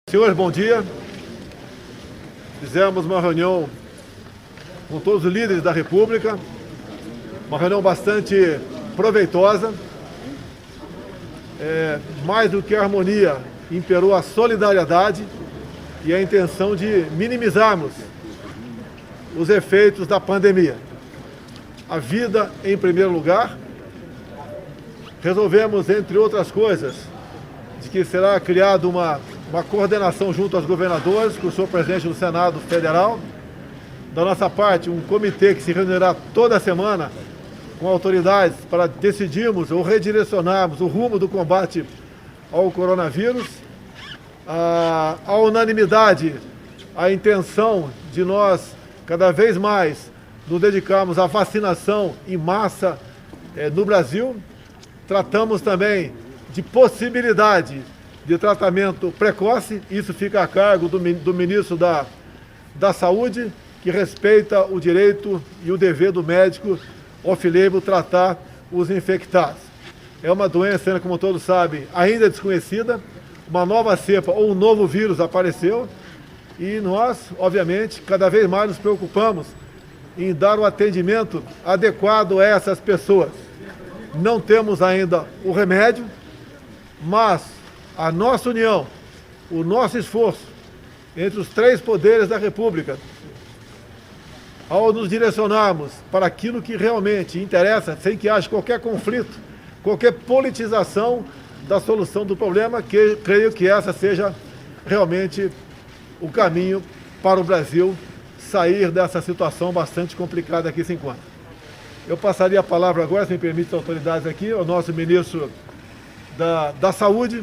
Senhores, bom dia. Fizemos uma reunião com todos os líderes da República, uma reunião bastante proveitosa. Mais do que a harmonia, imperou a solidariedade e a intenção de minimizarmos os efeitos da pandemia. A vida em primeiro lugar. Resolvemos, entre outras coisas, de que será criada uma coordenação junto aos governadores, com o senhor presidente do Senado Federal. Da nossa parte, um comitê que se reunirá toda semana com autoridades para decidirmos ou redirecionarmos o rumo do combate ao coronavírus. A unanimidade, a intenção de nós, cada vez mais, nos dedicarmos à vacinação em massa no Brasil. Tratamos também de possibilidade de tratamento precoce, isso fica a cargo do ministro da Saúde, que respeita o direito e o dever do médico off-label tratar os infectados. É uma doença, como todos sabem, ainda desconhecida, uma nova cepa ou um novo vírus apareceu e nós, obviamente, cada vez mais nos preocupamos em dar o atendimento adequado a essas pessoas. Não temos ainda o remédio, mas a nossa união, o nosso esforço entre os três poderes da República, ao nos direcionarmos para aquilo que realmente interessa, sem que haja qualquer conflito, qualquer politização da solução do problema, que creio que essa seja realmente o caminho para o Brasil sair dessa situação bastante complicada que se encontra. Eu passaria a palavra agora, se me permite, as autoridades aqui, ao nosso ministro da Saúde,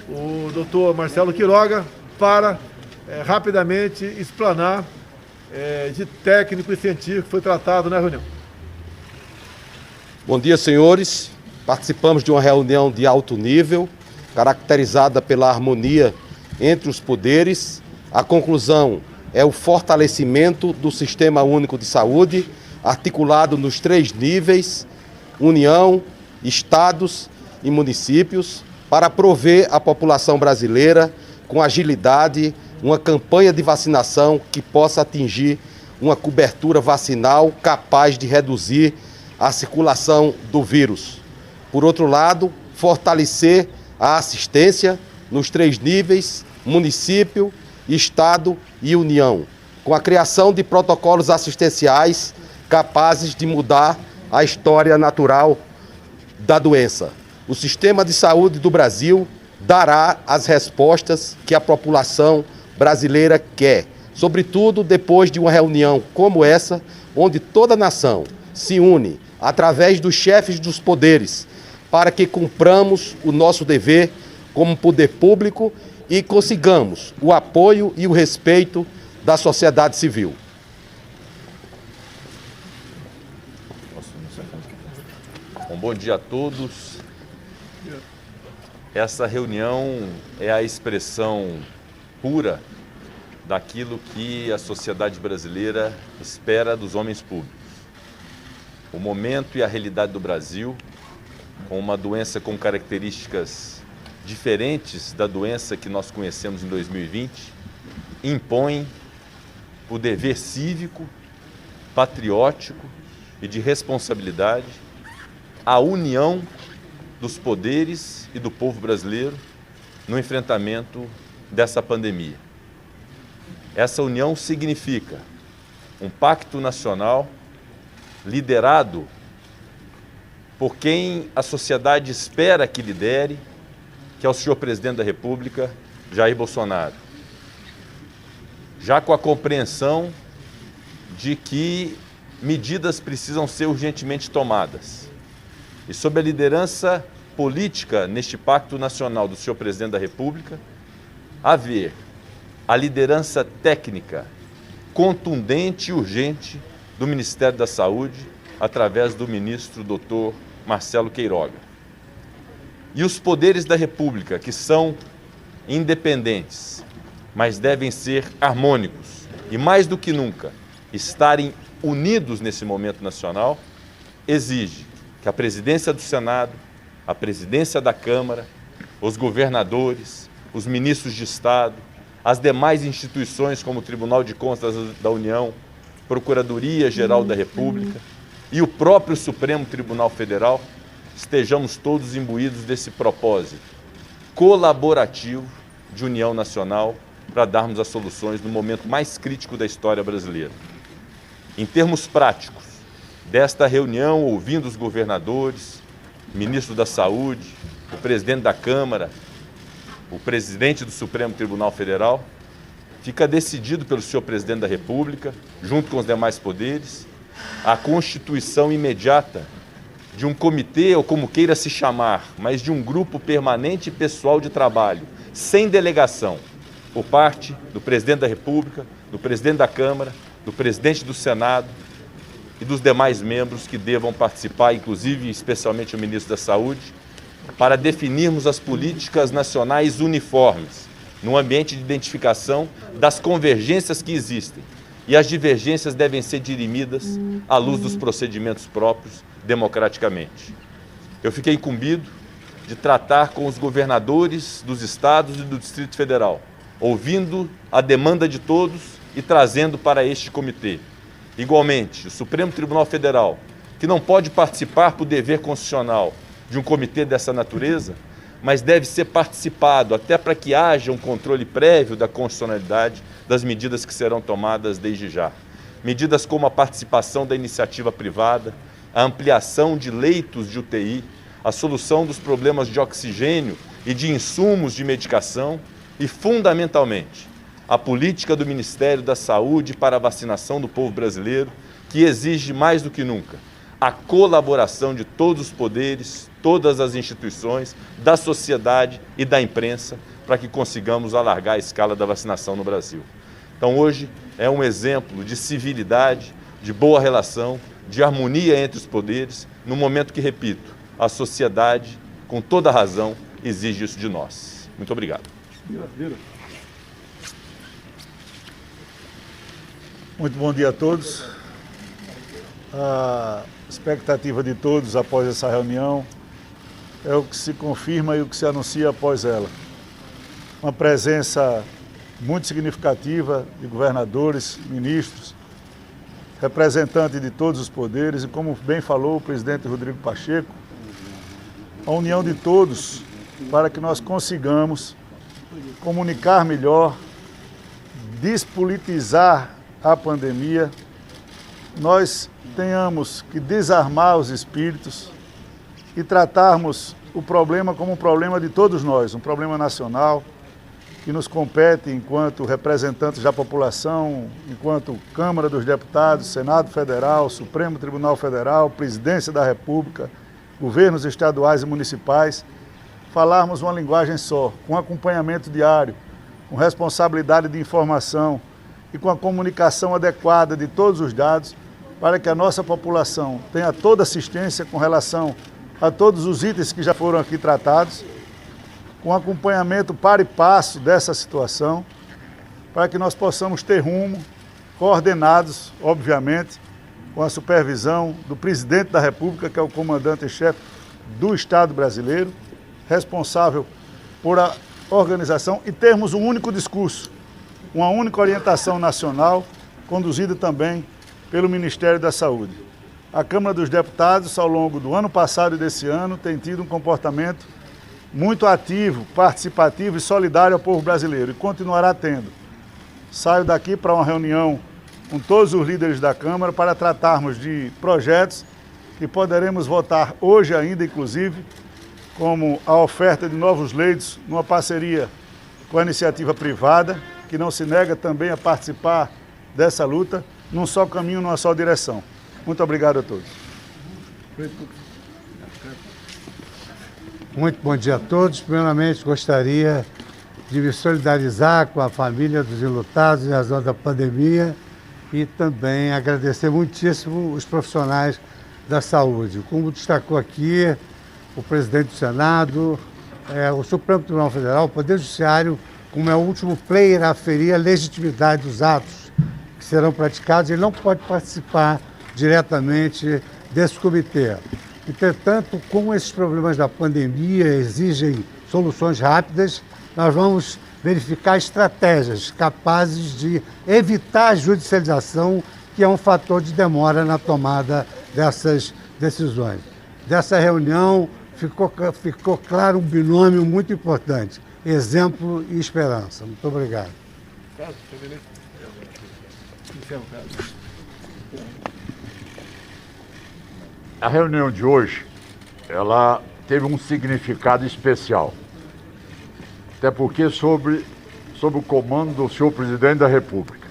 o doutor Marcelo Queiroga, para rapidamente explanar de técnico e científico que foi tratado na reunião. Bom dia, senhores. Participamos de uma reunião de alto nível, caracterizada pela harmonia entre os poderes. A conclusão é o fortalecimento do Sistema Único de Saúde, articulado nos três níveis, União, Estados e municípios, para prover à população brasileira, com agilidade, uma campanha de vacinação que possa atingir uma cobertura vacinal capaz de reduzir a circulação do vírus. Por outro lado, fortalecer a assistência nos três níveis, município, Estado e União, com a criação de protocolos assistenciais capazes de mudar a história natural da doença. O sistema de saúde do Brasil dará as respostas que a população brasileira quer, sobretudo depois de uma reunião como essa, onde toda a nação se une através dos chefes dos poderes para que cumpramos o nosso dever como poder público e consigamos o apoio e o respeito da sociedade civil. Bom dia a todos. Essa reunião é a expressão pura daquilo que a sociedade brasileira espera dos homens públicos. O momento e a realidade do Brasil, com uma doença com características diferentes da doença que nós conhecemos em 2020, impõe o dever cívico, patriótico e de responsabilidade, a união dos poderes e do povo brasileiro no enfrentamento dessa pandemia. Essa união significa um pacto nacional liderado por quem a sociedade espera que lidere, que é o senhor presidente da República, Jair Bolsonaro. Já com a compreensão de que medidas precisam ser urgentemente tomadas. E sob a liderança política neste pacto nacional do senhor presidente da República, haver a liderança técnica contundente e urgente do Ministério da Saúde, através do ministro Dr. Marcelo Queiroga. E os poderes da República, que são independentes, mas devem ser harmônicos e, mais do que nunca, estarem unidos nesse momento nacional, exige que a presidência do Senado, a presidência da Câmara, os governadores, os ministros de Estado, as demais instituições como o Tribunal de Contas da União, Procuradoria-Geral da República e o próprio Supremo Tribunal Federal, estejamos todos imbuídos desse propósito colaborativo de união nacional para darmos as soluções no momento mais crítico da história brasileira. Em termos práticos, desta reunião, ouvindo os governadores, ministro da Saúde, o presidente da Câmara, o presidente do Supremo Tribunal Federal, fica decidido pelo senhor presidente da República, junto com os demais poderes, a constituição imediata de um comitê, ou como queira se chamar, mas de um grupo permanente e pessoal de trabalho, sem delegação, por parte do presidente da República, do presidente da Câmara, do presidente do Senado e dos demais membros que devam participar, inclusive e especialmente o ministro da Saúde, para definirmos as políticas nacionais uniformes, num ambiente de identificação das convergências que existem. E as divergências devem ser dirimidas à luz dos procedimentos próprios, democraticamente. Eu fiquei incumbido de tratar com os governadores dos estados e do Distrito Federal, ouvindo a demanda de todos e trazendo para este comitê. Igualmente, o Supremo Tribunal Federal, que não pode participar por dever constitucional de um comitê dessa natureza, mas deve ser participado até para que haja um controle prévio da constitucionalidade das medidas que serão tomadas desde já. Medidas como a participação da iniciativa privada, a ampliação de leitos de UTI, a solução dos problemas de oxigênio e de insumos de medicação e, fundamentalmente, a política do Ministério da Saúde para a vacinação do povo brasileiro, que exige mais do que nunca a colaboração de todos os poderes, todas as instituições, da sociedade e da imprensa, para que consigamos alargar a escala da vacinação no Brasil. Então, hoje é um exemplo de civilidade, de boa relação, de harmonia entre os poderes, no momento que, repito, a sociedade, com toda razão, exige isso de nós. Muito obrigado. Muito bom dia a todos. A expectativa de todos após essa reunião é o que se confirma e o que se anuncia após ela. Uma presença muito significativa de governadores, ministros, representantes de todos os poderes e, como bem falou o presidente Rodrigo Pacheco, a união de todos para que nós consigamos comunicar melhor, despolitizar a pandemia, nós tenhamos que desarmar os espíritos e tratarmos o problema como um problema de todos nós, um problema nacional que nos compete enquanto representantes da população, enquanto Câmara dos Deputados, Senado Federal, Supremo Tribunal Federal, Presidência da República, governos estaduais e municipais, falarmos uma linguagem só, com acompanhamento diário, com responsabilidade de informação e com a comunicação adequada de todos os dados, para que a nossa população tenha toda assistência com relação a todos os itens que já foram aqui tratados, com acompanhamento par e passo dessa situação, para que nós possamos ter rumo, coordenados, obviamente, com a supervisão do presidente da República, que é o comandante-chefe do Estado brasileiro, responsável por a organização, e termos um único discurso, uma única orientação nacional, conduzida também pelo Ministério da Saúde. A Câmara dos Deputados, ao longo do ano passado e desse ano, tem tido um comportamento muito ativo, participativo e solidário ao povo brasileiro, e continuará tendo. Saio daqui para uma reunião com todos os líderes da Câmara para tratarmos de projetos que poderemos votar hoje ainda, inclusive, como a oferta de novos leitos, numa parceria com a iniciativa privada, que não se nega também a participar dessa luta, num só caminho, numa só direção. Muito obrigado a todos. Muito bom dia a todos. Primeiramente, gostaria de me solidarizar com a família dos enlutados em razão da pandemia e também agradecer muitíssimo os profissionais da saúde. Como destacou aqui o presidente do Senado, o Supremo Tribunal Federal, o Poder Judiciário, como é o último player a aferir a legitimidade dos atos que serão praticados, ele não pode participar diretamente desse comitê. Entretanto, como esses problemas da pandemia exigem soluções rápidas, nós vamos verificar estratégias capazes de evitar a judicialização, que é um fator de demora na tomada dessas decisões. Dessa reunião ficou claro um binômio muito importante: exemplo e esperança. Muito obrigado. A reunião de hoje, ela teve um significado especial. Até porque sob o comando do senhor presidente da República,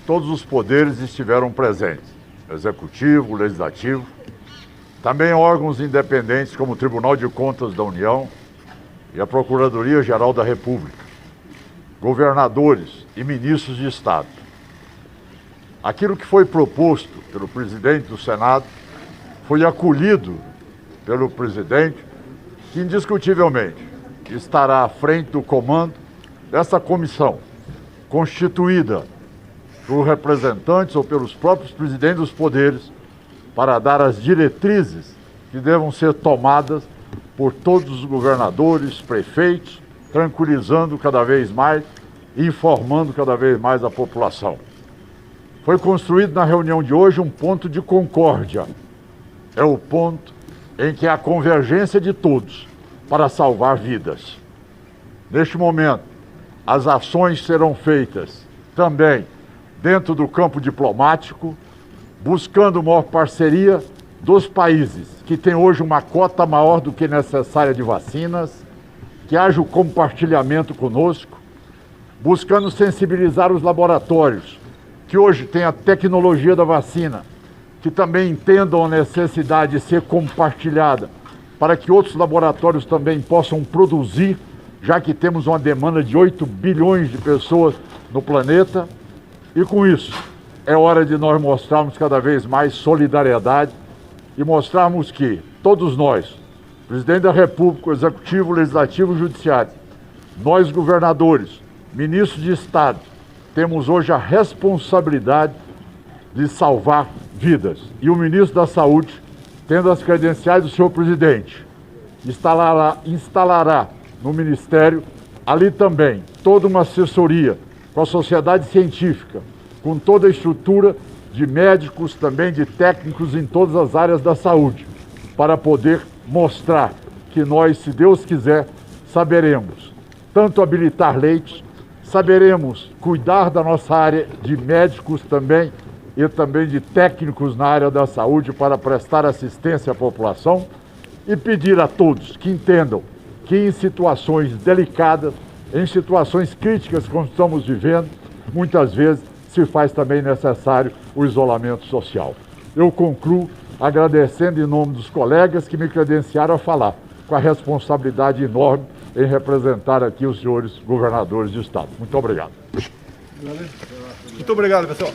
todos os poderes estiveram presentes: executivo, legislativo, também órgãos independentes como o Tribunal de Contas da União e a Procuradoria-Geral da República, governadores e ministros de Estado. Aquilo que foi proposto pelo presidente do Senado foi acolhido pelo presidente, que indiscutivelmente estará à frente do comando dessa comissão, constituída por representantes ou pelos próprios presidentes dos poderes, para dar as diretrizes que devam ser tomadas por todos os governadores, prefeitos, tranquilizando cada vez mais e informando cada vez mais a população. Foi construído na reunião de hoje um ponto de concórdia. É o ponto em que há a convergência de todos para salvar vidas. Neste momento, as ações serão feitas também dentro do campo diplomático, buscando maior parceria dos países que têm hoje uma cota maior do que necessária de vacinas, que haja o compartilhamento conosco, buscando sensibilizar os laboratórios que hoje têm a tecnologia da vacina, que também entendam a necessidade de ser compartilhada para que outros laboratórios também possam produzir, já que temos uma demanda de 8 bilhões de pessoas no planeta. E com isso, é hora de nós mostrarmos cada vez mais solidariedade e mostrarmos que todos nós, presidente da República, Executivo, Legislativo e Judiciário, nós governadores, ministros de Estado, temos hoje a responsabilidade de salvar vidas. E o ministro da Saúde, tendo as credenciais do senhor presidente, instalará no Ministério, ali também, toda uma assessoria com a sociedade científica, com toda a estrutura de médicos, também de técnicos em todas as áreas da saúde, para poder mostrar que nós, se Deus quiser, saberemos tanto habilitar leitos, saberemos cuidar da nossa área de médicos também e também de técnicos na área da saúde para prestar assistência à população e pedir a todos que entendam que em situações delicadas, em situações críticas como estamos vivendo, muitas vezes se faz também necessário o isolamento social. Eu concluo agradecendo em nome dos colegas que me credenciaram a falar, com a responsabilidade enorme em representar aqui os senhores governadores de Estado. Muito obrigado. Muito obrigado, pessoal.